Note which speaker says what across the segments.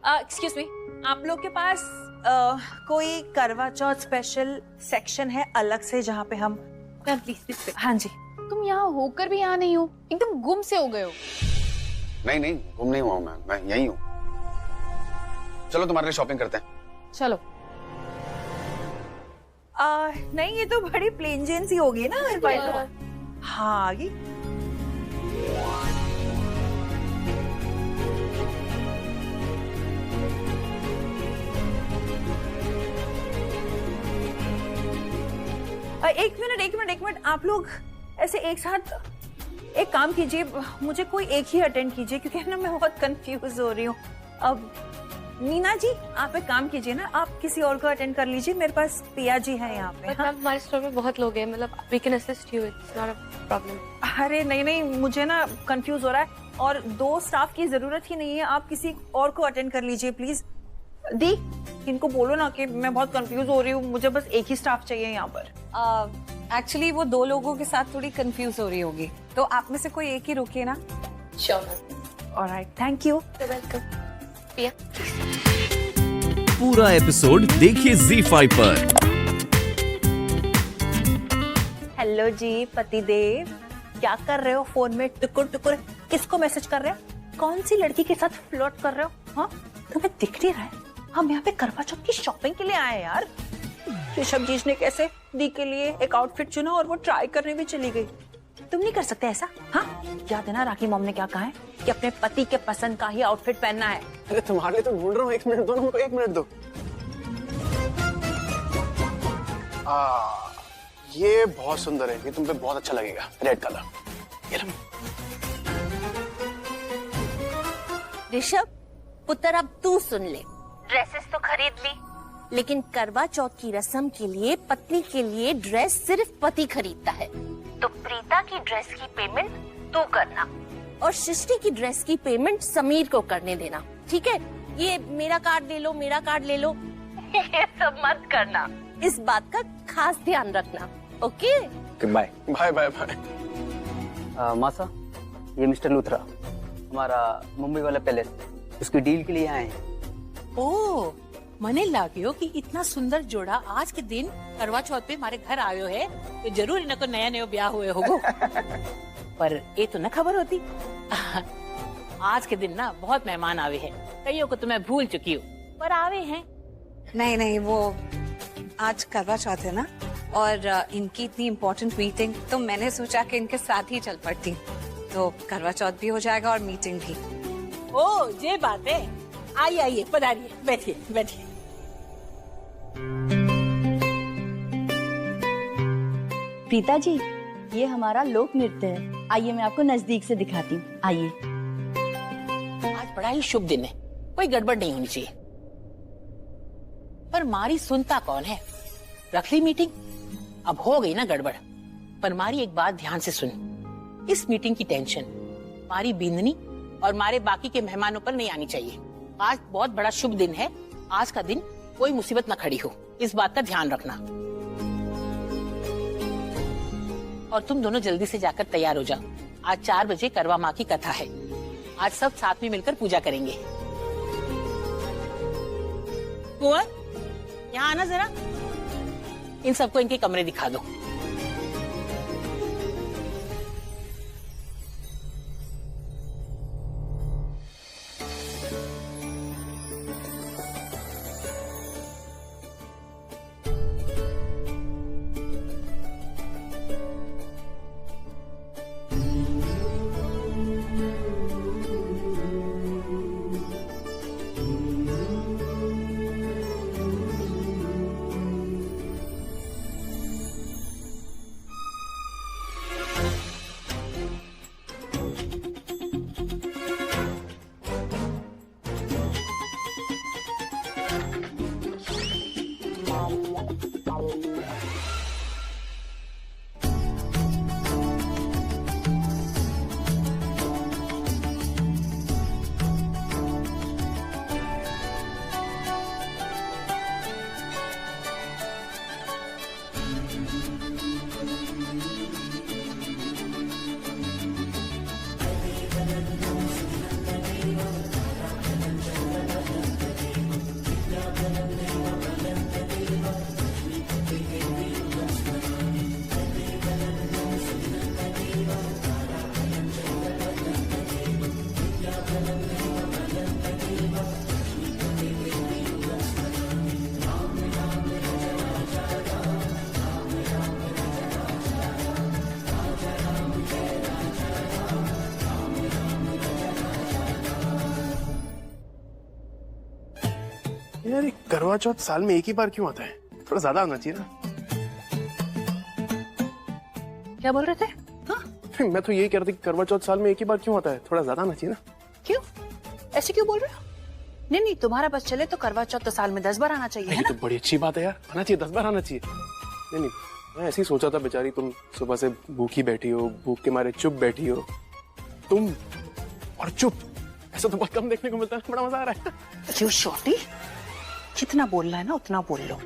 Speaker 1: Excuse me, आप लोग के पास कोई करवा चौथ स्पेशल सेक्शन है अलग से जहाँ पे हम
Speaker 2: मैम प्लीज।
Speaker 1: हाँ जी।
Speaker 2: तुम यहाँ होकर भी यहाँ नहीं हो, एकदम गुम से हो गए हो।
Speaker 3: नहीं गुम नहीं हुआ हूँ मैं यही हूँ। चलो तुम्हारे लिए शॉपिंग करते हैं।
Speaker 2: चलो।
Speaker 1: नहीं ये तो बड़ी प्लेन जेन सी होगी ना। हाँ ये एक मिनट आप लोग ऐसे एक साथ एक काम कीजिए, मुझे कोई एक ही अटेंड कीजिए क्योंकि ना मैं बहुत कंफ्यूज हो रही हूँ। अब मीना जी आप एक काम कीजिए ना, आप किसी और को अटेंड कर लीजिए, मेरे पास पिया जी है यहाँ पे।
Speaker 2: हाँ? हमारे स्टोर में बहुत लोग हैं, मतलब we can assist you, it's not a problem.
Speaker 1: अरे नहीं मुझे ना कंफ्यूज हो रहा है और 2 स्टाफ की जरूरत ही नहीं है, आप किसी और को अटेंड कर लीजिए प्लीज। दी इनको बोलो ना कि मैं बहुत कंफ्यूज हो रही हूँ, मुझे बस एक ही स्टाफ चाहिए यहाँ पर।
Speaker 4: एक्चुअली वो 2 लोगों के साथ थोड़ी कंफ्यूज हो रही होगी, तो आप में से कोई एक ही रुकिए ना।
Speaker 2: Sure.
Speaker 1: Alright, thank you.
Speaker 2: Welcome. पिया
Speaker 5: पूरा एपिसोड देखिए ZEE5 पर।
Speaker 1: हेलो जी पतिदेव, क्या कर रहे हो फोन में टुकुर टुकुर? किसको मैसेज कर रहे हो? कौन सी लड़की के साथ फ्लर्ट कर रहे हो? हाँ तुम्हें दिख नहीं रहा है? हम यहाँ पे करवा चौथ की शॉपिंग के लिए आए हैं यार। ऋषभ जी ने कैसे दी के लिए एक आउटफिट चुना और वो ट्राई करने भी चली गई। तुम नहीं कर सकते ऐसा? हाँ याद है ना राखी मॉम ने क्या कहा है कि अपने पति के पसंद का ही आउटफिट पहनना है।
Speaker 3: अरे तुम्हारे लिए तो ढूंढ रहा हूँ, 1 मिनट दो ना मुझको, 1 मिनट दो। ये बहुत सुंदर है, ये तुम पे बहुत अच्छा लगेगा, रेड कलर। ये लो।
Speaker 6: ऋषभ पुत्र अब तू सुन ले, ड्रेसेस तो खरीद ली, लेकिन करवा चौथ की रस्म के लिए पत्नी के लिए ड्रेस सिर्फ पति खरीदता है। तो प्रीता की ड्रेस की पेमेंट तू करना और सृष्टि की ड्रेस की पेमेंट समीर को करने देना, ठीक है? ये मेरा कार्ड ले लो, मेरा कार्ड ले लो, ये सब मत करना, इस बात का खास ध्यान रखना। Okay
Speaker 7: bye
Speaker 3: bye bye bye.
Speaker 7: मासा, ये मिस्टर लूथरा, हमारा मुंबई वाला पैलेस, उसकी डील के लिए आए हैं।
Speaker 8: ओ मने लाग्यो कि इतना सुंदर जोड़ा आज के दिन करवा चौथ पे हमारे घर आयो है, तो जरूर इनको नया नया ब्याह हुए होगो। पर ये तो न खबर होती। आज के दिन ना बहुत मेहमान आवे हैं, कईयों को तो मैं भूल चुकी हूँ, पर आवे हैं।
Speaker 4: नहीं वो आज करवा चौथ है ना, और इनकी इतनी इम्पोर्टेंट मीटिंग, तो मैंने सोचा कि इनके साथ ही चल पड़ती, तो करवा चौथ भी हो जाएगा और मीटिंग भी।
Speaker 8: ओ ये बात है। आइए पधारिए, बैठिए बैठिए।
Speaker 9: प्रीता जी, ये हमारा लोक नृत्य है, आइए मैं आपको नजदीक से दिखाती हूँ, आइए।
Speaker 8: आज बड़ा ही शुभ दिन है, कोई गड़बड़ नहीं होनी चाहिए। पर मारी सुनता कौन है? रख ली मीटिंग, अब हो गई ना गड़बड़। पर मारी एक बात ध्यान से सुन, इस मीटिंग की टेंशन मारी बिंदनी और मारे बाकी के मेहमानों पर नहीं आनी चाहिए। आज बहुत बड़ा शुभ दिन है, आज का दिन कोई मुसीबत न खड़ी हो, इस बात का ध्यान रखना। और तुम दोनों जल्दी से जाकर तैयार हो जाओ, आज 4 बजे करवा माँ की कथा है, आज सब साथ में मिलकर पूजा करेंगे। कुंवर, यहाँ आना जरा, इन सबको इनके कमरे दिखा दो।
Speaker 10: यार ये करवा चौथ साल में एक ही बार क्यों आता है? थोड़ा ज्यादा होना चाहिए ना।
Speaker 1: क्या बोल रहे थे? हाँ?
Speaker 10: मैं तो यही कह रहा था कि करवा चौथ साल में एक ही बार क्यों आता है? थोड़ा ज्यादा होना चाहिए ना।
Speaker 1: क्यों? ऐसे क्यों बोल रहे हो? नहीं नहीं, तुम्हारा बस चले तो करवा चौथ तो साल में 10 बार आना चाहिए, है ना?
Speaker 10: तो बड़ी अच्छी बात है यार, आना चाहिए, 10 बार आना चाहिए। नहीं नहीं, मैं ऐसे ही सोचा था, बेचारी तुम सुबह से भूखी बैठी हो, भूख के मारे चुप बैठी हो, तुम और चुप, ऐसा तो बहुत कम देखने को मिलता है। बड़ा मजा आ रहा है।
Speaker 1: क्यों शॉर्टी, जितना बोलना है ना उतना बोल लो।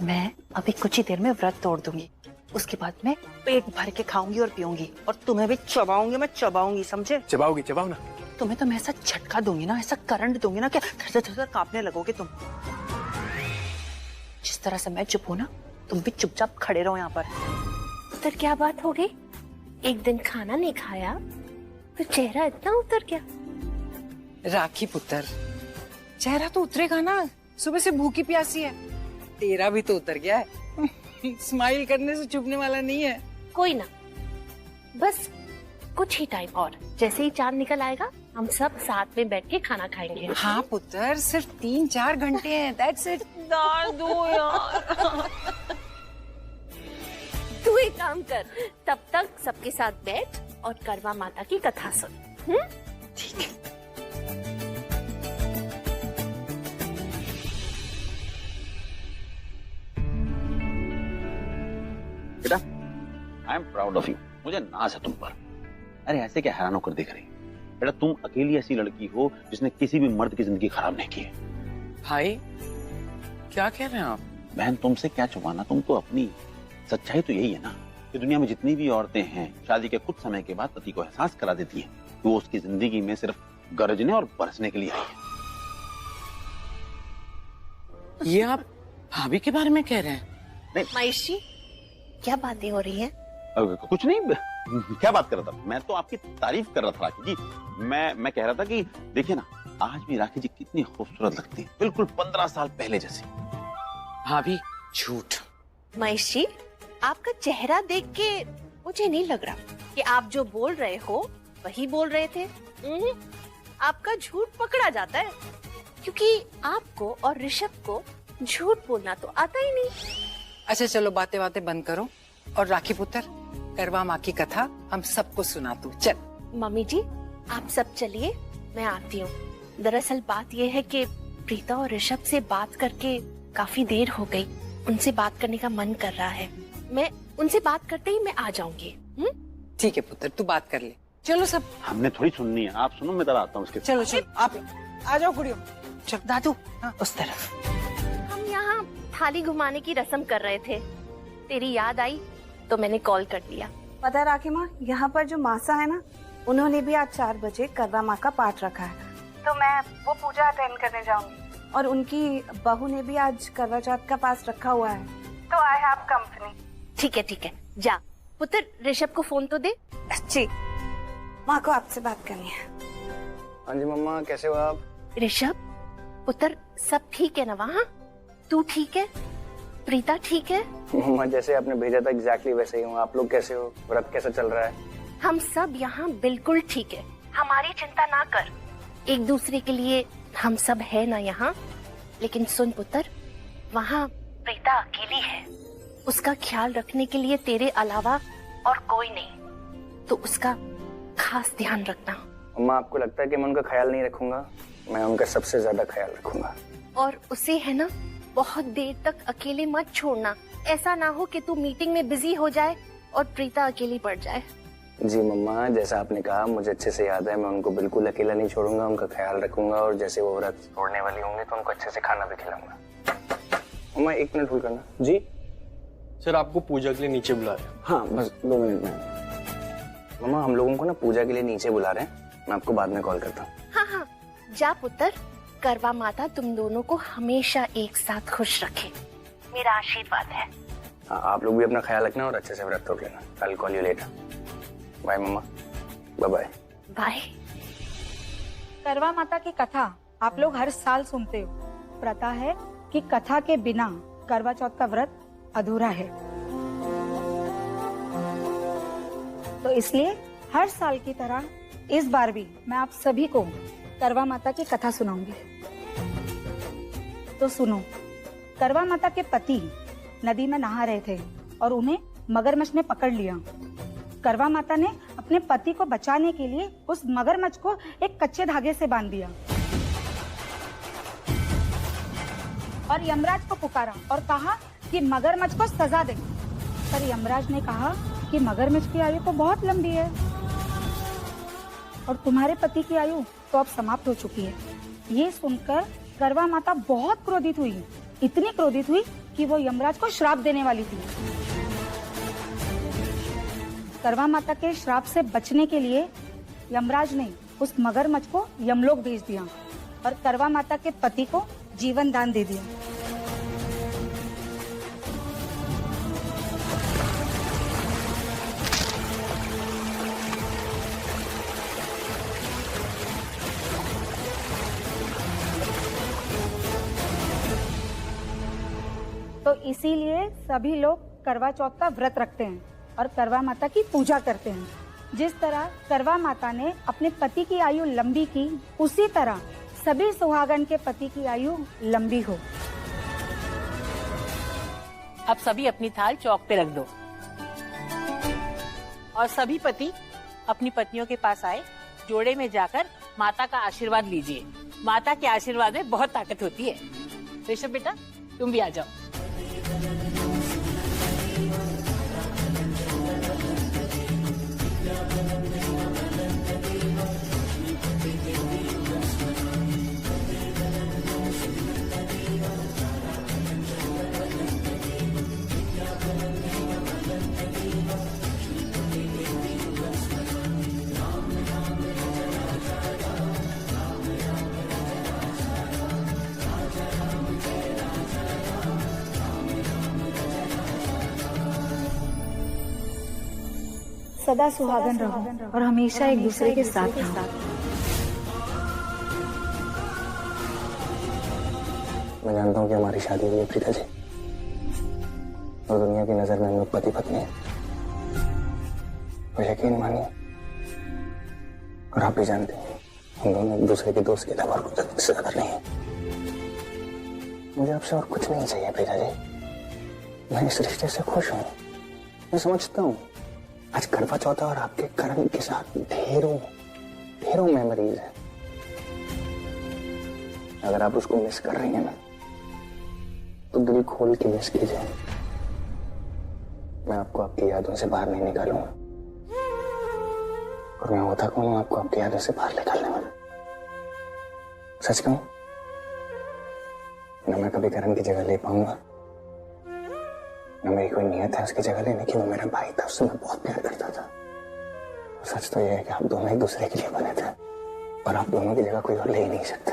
Speaker 1: मैं अभी कुछ ही देर में व्रत तोड़ दूंगी, उसके बाद मैं पेट भर के खाऊंगी और पीऊंगी, और तुम्हें भी चबाऊंगी, मैं चबाऊंगी, समझे?
Speaker 10: चबाओगी, चबाओ ना।
Speaker 1: तुम्हें तो मैं ऐसा झटका दूंगी ना, ऐसा करंट दूंगी ना, क्या थर-थर कांपने लगोगे तुम। जिस तरह से मैं चुप हूं ना, तुम भी चुपचाप खड़े रहो यहाँ पर।
Speaker 6: तो क्या बात हो गई? एक दिन खाना नहीं खाया तो चेहरा इतना उतर गया?
Speaker 4: राखी पुत्र, चेहरा तो उतरेगा ना, सुबह से भूखी प्यासी है। तेरा भी तो उतर गया है। स्माइल करने से चुभने वाला नहीं है।
Speaker 6: कोई ना, बस कुछ ही टाइम और, जैसे ही चांद निकल आएगा हम सब साथ में बैठ के खाना खाएंगे।
Speaker 4: हाँ पुत्र, सिर्फ 3-4 घंटे हैं, दैट्स इट।
Speaker 6: दाल दो यार। तू एक काम कर, तब तक सबके साथ बैठ और करवा माता की कथा सुन।
Speaker 1: ठीक है।
Speaker 3: बेटा, I am proud of you. मुझे नाज है तुम पर। अरे ऐसे क्या हैरान होकर देख रही? बेटा तुम अकेली ऐसी लड़की हो जिसने किसी भी मर्द की जिंदगी खराब नहीं की है।
Speaker 4: भाई क्या कह रहे हैं आप?
Speaker 3: बहन तुमसे क्या छुपाना, तुम तो अपनी। सच्चाई तो यही है ना कि दुनिया में जितनी भी औरतें हैं शादी के कुछ समय के बाद पति को एहसास करा देती हैं कि वो उसकी जिंदगी में सिर्फ गरजने और बरसने के लिए आई है।
Speaker 4: ये आप भाभी के बारे में कह रहे हैं?
Speaker 6: माइशी, क्या बातें हो रही हैं?
Speaker 3: कुछ नहीं, क्या बात कर रहा था? मैं तो आपकी तारीफ कर रहा था राखी जी। मैं कह रहा था कि देखिए ना, आज भी राखी जी कितनी खूबसूरत लगती है, बिल्कुल 15 साल पहले जैसी।
Speaker 4: भाभी झूठ।
Speaker 6: माइशी, आपका चेहरा देख के मुझे नहीं लग रहा कि आप जो बोल रहे हो वही बोल रहे थे। आपका झूठ पकड़ा जाता है, क्योंकि आपको और ऋषभ को झूठ बोलना तो आता ही नहीं।
Speaker 4: अच्छा चलो बातें बातें बंद करो और राखी पुत्र, करवा माँ की कथा हम सबको सुना तू। चल
Speaker 6: मम्मी जी, आप सब चलिए, मैं आती हूँ। दरअसल बात यह है कि प्रीता और ऋषभ से बात करके काफी देर हो गई, उनसे बात करने का मन कर रहा है। मैं उनसे बात करते ही मैं आ जाऊंगी।
Speaker 4: ठीक है पुत्र, तू बात कर ले। चलो सब।
Speaker 3: हमने थोड़ी सुननी है, आप सुनो, मैं जरा आता हूँ उसके।
Speaker 4: चलो चलो, आप आ जाओ गुड़ियो।
Speaker 1: चल दादू, उस तरफ।
Speaker 6: हम यहाँ थाली घुमाने की रस्म कर रहे थे, तेरी याद आई तो मैंने कॉल कर दिया।
Speaker 11: पता है राखी माँ, यहाँ पर जो मासा है ना, उन्होंने भी आज 4 बजे करवा माँ का पाठ रखा है, तो मैं वो पूजा अटेंड करने जाऊंगी। और उनकी बहू ने भी आज करवा चौथ का पास रखा हुआ है, तो आई हैव कंपनी।
Speaker 6: ठीक है, जा पुत्र, ऋषभ को फोन तो दे।
Speaker 11: जी, माँ को आपसे बात करनी है।
Speaker 7: हाँ जी मम्मा, कैसे हो आप?
Speaker 6: ऋषभ पुत्र, सब ठीक है ना वहाँ? तू ठीक है? प्रीता ठीक है?
Speaker 7: मम्मा जैसे आपने भेजा था एग्जैक्टली वैसे ही हूँ। आप लोग कैसे हो? व्रत कैसा चल रहा है?
Speaker 6: हम सब यहाँ बिल्कुल ठीक है, हमारी चिंता ना कर। एक दूसरे के लिए हम सब है ना यहाँ। लेकिन सुन पुत्र, वहाँ प्रीता अकेली है, उसका ख्याल रखने के लिए तेरे अलावा और कोई नहीं, तो उसका खास ध्यान रखना।
Speaker 7: मम्मा आपको लगता है कि मैं उनका ख्याल नहीं रखूंगा? मैं उनका सबसे ज्यादा ख्याल रखूंगा।
Speaker 6: और उसे है ना, बहुत देर तक अकेले मत छोड़ना। ऐसा ना हो कि तू मीटिंग में बिजी हो जाए और प्रीता अकेली पड़ जाए।
Speaker 7: जी मम्मा, जैसा आपने कहा मुझे अच्छे से याद है। मैं उनको बिल्कुल अकेला नहीं छोड़ूंगा, उनका ख्याल रखूंगा, और जैसे वो व्रत छोड़ने वाली होंगे तो उनको अच्छे से खाना भी खिलाऊंगा। मम्मा 1 मिनट होल्ड करना। जी
Speaker 10: सर, आपको पूजा के लिए नीचे बुला रहे हैं।
Speaker 7: हाँ बस 2 मिनट में। मम्मा हम लोगों को ना पूजा के लिए नीचे बुला रहे हैं, मैं आपको बाद में कॉल करता हूँ।
Speaker 6: हाँ, जा पुत्र, करवा माता तुम दोनों को हमेशा एक साथ खुश रखे, मेरा आशीर्वाद है।
Speaker 7: हाँ, आप लोग भी अपना ख्याल रखना और अच्छे से व्रत तोड़ लेना। I will call you later. Bye मम्मा। Bye bye.
Speaker 6: Bye.
Speaker 11: Karva Mata की कथा आप लोग हर साल सुनते हो। प्रथा है कि कथा के बिना करवा चौथ का व्रत अधूरा है, तो इसलिए हर साल की तरह इस बार भी मैं आप सभी को करवा माता की कथा सुनाऊंगी। तो सुनो, करवा माता के पति नदी में नहा रहे थे और उन्हें मगरमच्छ ने पकड़ लिया। करवा माता ने अपने पति को बचाने के लिए उस मगरमच्छ को एक कच्चे धागे से बांध दिया और यमराज को पुकारा और कहा कि मगरमच्छ को सजा दे। पर यमराज ने कहा कि मगरमच्छ की आयु तो बहुत लंबी है और तुम्हारे पति की आयु तो अब समाप्त हो चुकी है। ये सुनकर करवा माता बहुत क्रोधित हुई, इतनी क्रोधित हुई कि वो यमराज को श्राप देने वाली थी। करवा माता के श्राप से बचने के लिए यमराज ने उस मगरमच्छ को यमलोक भेज दिया और करवा माता के पति को जीवन दान दे दिया। तो इसीलिए सभी लोग करवा चौथ का व्रत रखते हैं और करवा माता की पूजा करते हैं। जिस तरह करवा माता ने अपने पति की आयु लंबी की, उसी तरह सभी सुहागन के पति की आयु लंबी हो।
Speaker 8: अब सभी अपनी थाल चौक पे रख दो और सभी पति अपनी पत्नियों के पास आए, जोड़े में जाकर माता का आशीर्वाद लीजिए। माता के आशीर्वाद में बहुत ताकत होती है। ऋषभ बेटा, तुम भी आ जाओ।
Speaker 11: सदा सुहागन रहो और हमेशा एक दूसरे के साथ रहो।
Speaker 7: मैं जानता हूँ कि हमारी शादी हुई है प्रीता जी, और दुनिया की नजर में हम लोग पति पत्नी हैं। तो यकीन मानिए, और आप भी जानते हैं, हम दोनों एक दूसरे के दोस्त के अलावा कुछ से ज्यादा नहीं है। मुझे आपसे और कुछ नहीं चाहिए प्रीता जी। मैं इस रिश्ते से खुश हूँ। मैं समझता हूँ आज करवा चौथ और आपके करण के साथ ढेरों मेमोरीज हैं। अगर आप उसको मिस कर रही हैं ना, तो दिल खोल के मिस कीजिए। मैं आपको आपकी यादों से बाहर नहीं निकालूंगा, और मैं होता कौन हूं आपको आपकी यादों से बाहर निकालने वाला। सच कहूं ना, मैं कभी करण की जगह ले पाऊंगा, ना मेरी कोई नियत है उसकी जगह लेने की। वो मेरा भाई था, उससे मैं बहुत प्यार करता था। सच तो यह है कि आप दोनों एक दूसरे के लिए बने थे, और आप दोनों की जगह कोई और ले ही नहीं सकता।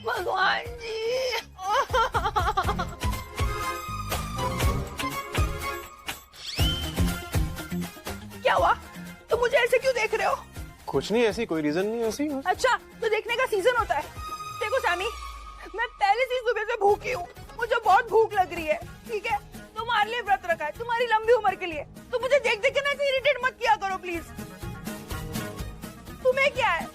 Speaker 1: भगवान जी, क्या हुआ? तुम मुझे ऐसे क्यों देख रहे हो?
Speaker 10: कुछ नहीं, ऐसी कोई रीजन नहीं ऐसी।
Speaker 1: अच्छा, तो देखने का सीजन होता है। देखो सैमी, मैं पहले से सुबह से भूखी हूँ, मुझे बहुत भूख लग रही है, ठीक है? तुम्हारे लिए व्रत रखा है, तुम्हारी लंबी उम्र के लिए। तो मुझे देख देख के ना ऐसे इरिटेट मत किया करो प्लीज। तुम्हें क्या है?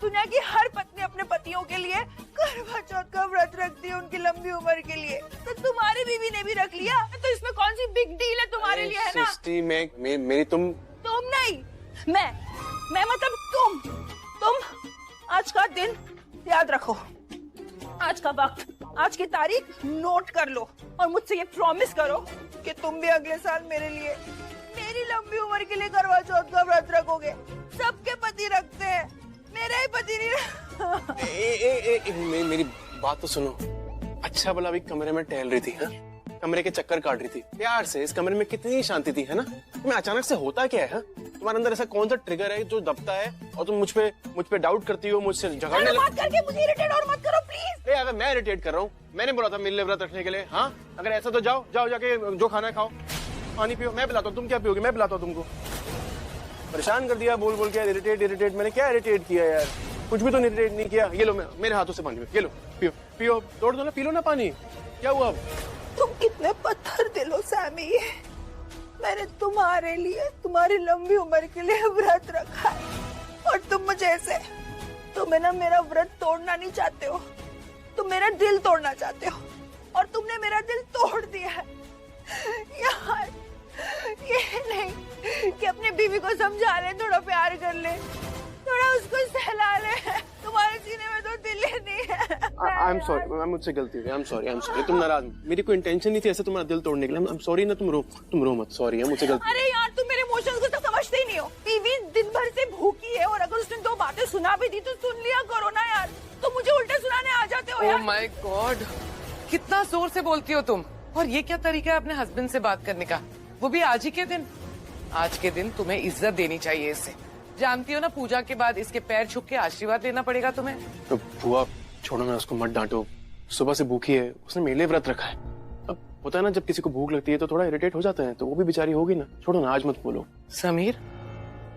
Speaker 1: दुनिया की हर पत्नी अपने पतियों के लिए करवा चौथ का व्रत रखती है, उनकी लंबी उम्र के लिए। तो तुम्हारी बीवी ने भी रख लिया, तो इसमें कौन सी बिग डील है तुम्हारे लिए, है ना?
Speaker 10: सृष्टि, मेरी तुम
Speaker 1: नहीं, मैं मतलब तुम आज का दिन याद रखो, आज का वक्त, आज की तारीख नोट कर लो, और मुझसे ये प्रॉमिस करो कि तुम भी अगले साल मेरे लिए, मेरी लंबी उम्र के लिए करवा चौथ का व्रत रखोगे। सबके पति रखते हैं, मेरा ही पति नहीं।
Speaker 10: मेरी बात तो सुनो। अच्छा भला अभी कमरे में टहल रही थी, हाँ? कमरे के चक्कर काट रही थी प्यार से। इस कमरे में कितनी शांति थी, है ना? तुम्हें अचानक से होता क्या है? तुम्हारे अंदर ऐसा कौन सा ट्रिगर है जो दबता है और तुम मुझ पे डाउट करती हो, मुझसे झगड़ने
Speaker 1: बात करके मुझे इरिटेट और मत करो प्लीज।
Speaker 10: अगर मैं इरिटेट कर रहा हूँ, मैंने बोला था मेरे लिए व्रत रखने के लिए, हाँ? अगर ऐसा तो जाओ जाके जो खाना है खाओ, पानी पियो, मैं पिलाता हूँ। तुम क्या पियोगे? मैं पिलाता हूँ तुमको। परेशान कर दिया बोल के। इरिटेट मैंने क्या इरिटेट किया यार? कुछ भी तो इरिटेट नहीं किया। ये लो, मेरे हाथों से पानी पियो, ये लो, पियो, तोड़ दो ना, पी लो ना पानी। क्या हुआ अब?
Speaker 1: तुम कितने पत्थर दिल हो सैमी। मैंने तुम्हारे लिए, तुम्हारी लंबी उम्र के लिए व्रत रखा है, और तुम मुझे ऐसे, तुम्हें ना मेरा व्रत तोड़ना नहीं चाहते हो। तुम मेरा दिल तोड़ना चाहते हो और तुमने मेरा दिल तोड़ दिया है यार। ये नहीं कि अपनी बीवी को समझा ले, थोड़ा प्यार कर ले, थोड़ा उसको सहला ले। तुम्हारे सीने में तो दिल ही नहीं है।
Speaker 10: आई एम सॉरी, मुझसे गलती हुई। I am sorry. तुम नाराज मत, मेरी कोई इंटेंशन नहीं थी ऐसे तुम्हारा दिल तोड़ने के लिए। आई एम सॉरी ना, तुम रो मत। सॉरी है, मुझसे गलती।
Speaker 1: अरे यार तुम मेरे इमोशंस को तो समझते ही नहीं हो। बीवी दिन भर से भूखी है और अगर उसने 2 बातें सुना भी दी तो सुन लिया करो ना यार। तुम मुझे उल्टा सुनाने आ जाते हो यार।
Speaker 12: ओह माय गॉड, कितना जोर से बोलती हो तुम। और ये क्या तरीका है अपने हस्बैंड से बात करने का, वो भी आज ही के दिन। आज के दिन तुम्हें इज्जत देनी चाहिए इससे। जानती हो ना, पूजा के बाद इसके पैर छू के आशीर्वाद लेना पड़ेगा तुम्हें।
Speaker 10: तो बुआ छोड़ो ना, उसको मत डांटो। सुबह से भूखी है, उसने मेरे लिए व्रत रखा है। अब होता है ना, जब किसी को भूख लगती है तो थोड़ा इरिटेट हो जाता है, तो वो भी बेचारी होगी ना। छोड़ो ना, आज मत बोलो।
Speaker 12: समीर,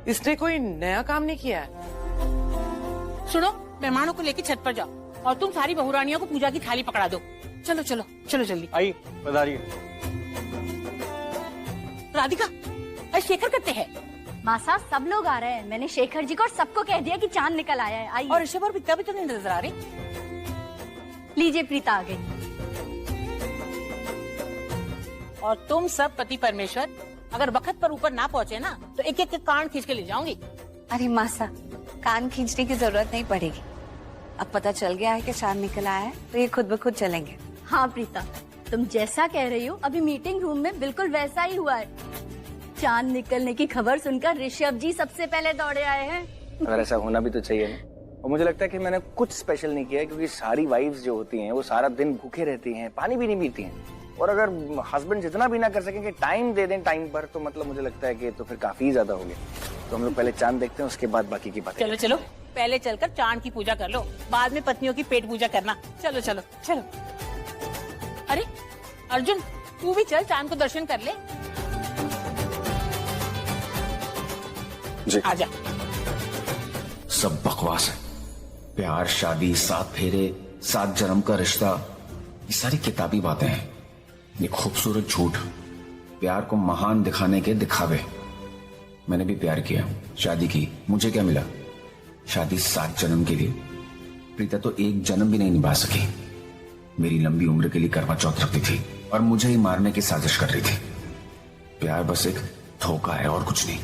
Speaker 12: इसने कोई नया काम नहीं किया है।
Speaker 8: सुनो, मेहमानों को लेके छत पर जाओ और तुम सारी बहुरानियों को पूजा की थाली पकड़ा दो। चलो चलो चलो जल्दी।
Speaker 7: आई पधारिए।
Speaker 8: राधिका, अरे शेखर करते हैं।
Speaker 9: मासा सब लोग आ रहे हैं। मैंने शेखर जी को और सबको कह दिया कि चांद निकल आया है। आइए।
Speaker 8: और ऋषभ और विद्या भी तो नहीं नजर आ रही।
Speaker 9: लीजिए, प्रीता आ गई।
Speaker 8: और तुम सब पति परमेश्वर अगर वक्त पर ऊपर ना पहुँचे ना तो एक एक के कान खींच के ले जाऊंगी।
Speaker 4: अरे मासा, कान खींचने की जरूरत नहीं पड़ेगी। अब पता चल गया है कि चांद निकल आया है तो ये खुद ब खुद चलेंगे।
Speaker 9: हाँ प्रीता, तुम जैसा कह रही हो अभी मीटिंग रूम में बिल्कुल वैसा ही हुआ है। चांद निकलने की खबर सुनकर ऋषभ जी सबसे पहले दौड़े आए हैं।
Speaker 7: अगर ऐसा होना भी तो चाहिए ना। और मुझे लगता है कि मैंने कुछ स्पेशल नहीं किया है, क्योंकि सारी वाइफ्स जो होती हैं वो सारा दिन भूखे रहती हैं, पानी भी नहीं पीती हैं। और अगर हस्बैंड जितना भी ना कर सकें कि टाइम दे दें टाइम पर, तो मतलब मुझे लगता है कि तो फिर काफी ज्यादा हो गया। तो हम लोग पहले चांद देखते हैं, उसके बाद बाकी की बातें।
Speaker 8: चलो चलो, पहले चलकर चांद की पूजा कर लो, बाद में पत्नियों की पेट पूजा करना। चलो चलो चलो। अरे अर्जुन, तू भी चल, चांद को दर्शन कर ले।
Speaker 7: जी।
Speaker 8: आजा।
Speaker 13: सब बकवास है। प्यार, शादी, 7 फेरे, 7 जन्म का रिश्ता, ये सारी किताबी बातें हैं। ये खूबसूरत झूठ, प्यार को महान दिखाने के दिखावे। मैंने भी प्यार किया, शादी की, मुझे क्या मिला? शादी 7 जन्म के लिए। प्रीता तो 1 जन्म भी नहीं निभा सकी। मेरी लंबी उम्र के लिए करवा चौथ रखती थी और मुझे ही मारने की साजिश कर रही थी। प्यार बस एक धोखा है और कुछ नहीं।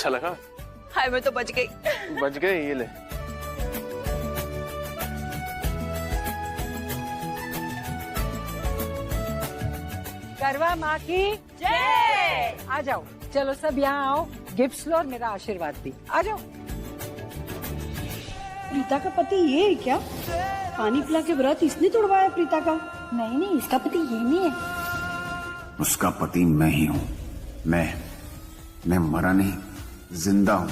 Speaker 10: अच्छा लगा?
Speaker 1: हाय मैं तो बच गई।
Speaker 10: बच गए, ये ले।
Speaker 14: करवा माँ की जय। आ जाओ, चलो सब यहाँ आओ, गिफ्ट्स लो और मेरा आशीर्वाद भी। आ जाओ।
Speaker 11: प्रीता का पति ये है क्या? पानी पिला के व्रत इसने तोड़वाया प्रीता का?
Speaker 9: नहीं नहीं, इसका पति ये नहीं है।
Speaker 13: उसका पति मैं ही हूँ। मैं मरा नहीं, जिंदा हूँ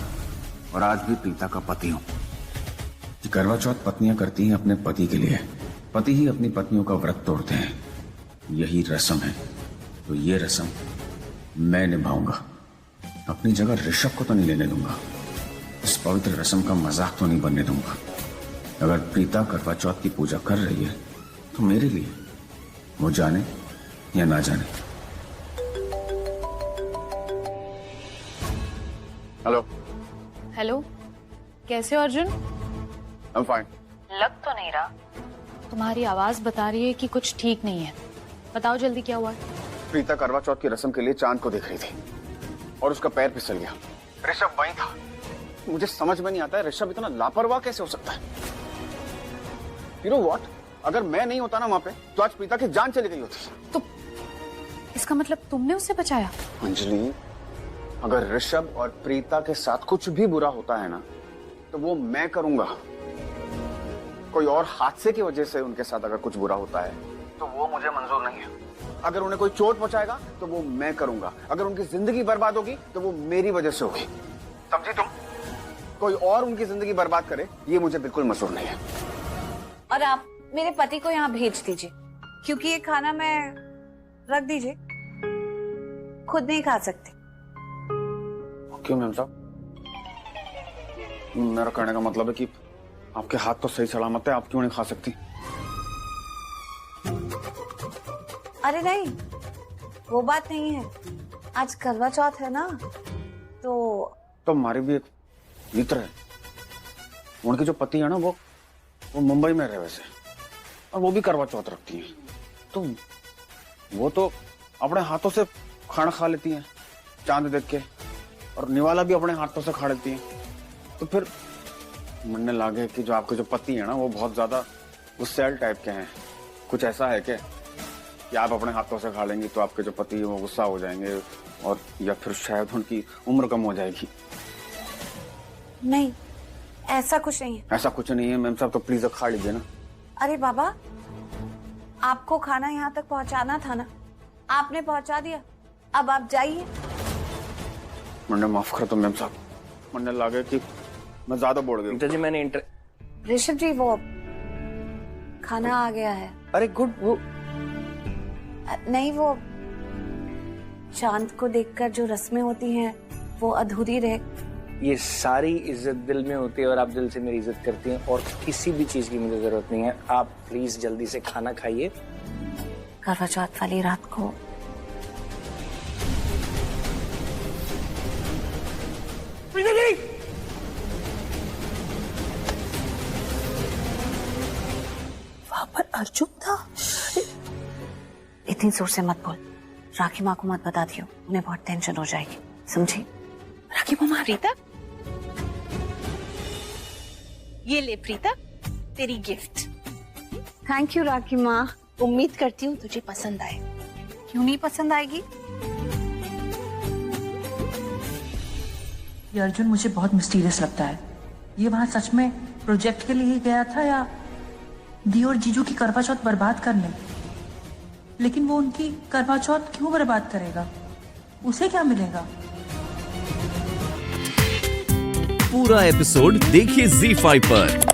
Speaker 13: और आज भी प्रीता का पति हूँ। करवा चौथ पत्नियां करती हैं अपने पति के लिए, पति ही अपनी पत्नियों का व्रत तोड़ते हैं। यही रस्म है, तो ये रस्म मैं निभाऊंगा। अपनी जगह ऋषभ को तो नहीं लेने दूंगा। इस पवित्र रस्म का मजाक तो नहीं बनने दूंगा। अगर प्रीता करवा चौथ की पूजा कर रही है तो मेरे लिए, वो जाने या ना जाने।
Speaker 10: हेलो।
Speaker 2: हेलो, कैसे हो अर्जुन?
Speaker 10: I'm fine.
Speaker 2: लग तो नहीं रहा। तुम्हारी आवाज बता रही है कि कुछ ठीक नहीं है। बताओ जल्दी क्या हुआ है?
Speaker 13: प्रीता करवा चौथ की रस्म के लिए चांद को देख रही थी और उसका पैर फिसल गया। ऋषभ वहीं था। मुझे समझ में नहीं आता है ऋषभ इतना लापरवाह कैसे हो सकता है। You know what? अगर मैं नहीं होता ना वहां पे तो आज प्रीता की जान चली गई होती।
Speaker 2: तो इसका मतलब तुमने उसे बचाया?
Speaker 13: अंजलि, अगर ऋषभ और प्रीता के साथ कुछ भी बुरा होता है ना तो वो मैं करूंगा। कोई और हादसे की वजह से उनके साथ अगर कुछ बुरा होता है तो वो मुझे मंजूर नहीं है। अगर उन्हें कोई चोट पहुंचाएगा तो वो मैं करूंगा। अगर उनकी जिंदगी बर्बाद होगी तो वो मेरी वजह से होगी। समझी तुम? कोई और उनकी जिंदगी बर्बाद करे ये मुझे बिल्कुल मंजूर नहीं है।
Speaker 4: और आप मेरे पति को यहाँ भेज दीजिए, क्योंकि ये खाना मैं रख दीजिए, खुद नहीं खा सकती।
Speaker 13: क्यों मैम साहब? मेरा कहने का मतलब है कि आपके हाथ तो सही सलामत है, आप क्यों नहीं खा सकती?
Speaker 4: अरे नहीं, वो बात नहीं है। आज करवा चौथ है ना, तो
Speaker 13: हमारे भी एक मित्र है, उनके जो पति है ना वो मुंबई में रहे वैसे, और वो भी करवा चौथ रखती हैं। तो वो तो अपने हाथों से खाना खा लेती हैं चांद देख के, और निवाला भी अपने हाथों से खा लेती हैं। तो फिर मनने लगे कि जो आपके जो पति है ना वो बहुत ज्यादा गुस्सैल टाइप के हैं। कुछ ऐसा है क्या कि आप अपने हाथों से खा लेंगी तो आपके जो पति है वो गुस्सा हो जाएंगे, और या फिर शायद उनकी उम्र कम हो जाएगी?
Speaker 4: नहीं, ऐसा कुछ नहीं है।
Speaker 13: ऐसा कुछ नहीं है मैम साहब, तो प्लीज खा लीजिए ना।
Speaker 4: अरे बाबा, आपको खाना यहाँ तक पहुँचाना था ना, आपने पहुँचा दिया, अब आप जाइए।
Speaker 13: मैंने माफ कर दो मैम साहब, मैंने लगे कि मैं ज्यादा बोल गया।
Speaker 7: जी मैंने
Speaker 4: ऋषभ जी, वो खाना आ गया है।
Speaker 7: अरे गुड। वो
Speaker 4: नहीं, वो चांद को देखकर जो रस्में होती हैं वो अधूरी रहे।
Speaker 7: ये सारी इज्जत दिल में होती है और आप दिल से मेरी इज्जत करती हैं, और किसी भी चीज की मुझे जरूरत नहीं है। आप प्लीज जल्दी से खाना खाइए।
Speaker 4: करवा चौथ वाली रात को वहां पर अर्जुन था। इतनी जोर से मत बोल, राखी माँ को मत बता दियो, उन्हें बहुत टेंशन हो जाएगी, समझी?
Speaker 1: राखी मामा। प्रीता, ये ले प्रीता, तेरी गिफ्ट।
Speaker 4: थैंक यू राखी माँ।
Speaker 1: उम्मीद करती हूँ तुझे पसंद आए।
Speaker 4: क्यों नहीं पसंद आएगी?
Speaker 15: ये अर्जुन मुझे बहुत मिस्टीरियस लगता है। ये वहां सच में प्रोजेक्ट के लिए ही गया था या दी और जीजू की करवा चौथ बर्बाद करने? लेकिन वो उनकी करवा चौथ क्यों बर्बाद करेगा? उसे क्या मिलेगा?
Speaker 5: पूरा एपिसोड देखिए ZEE5 पर।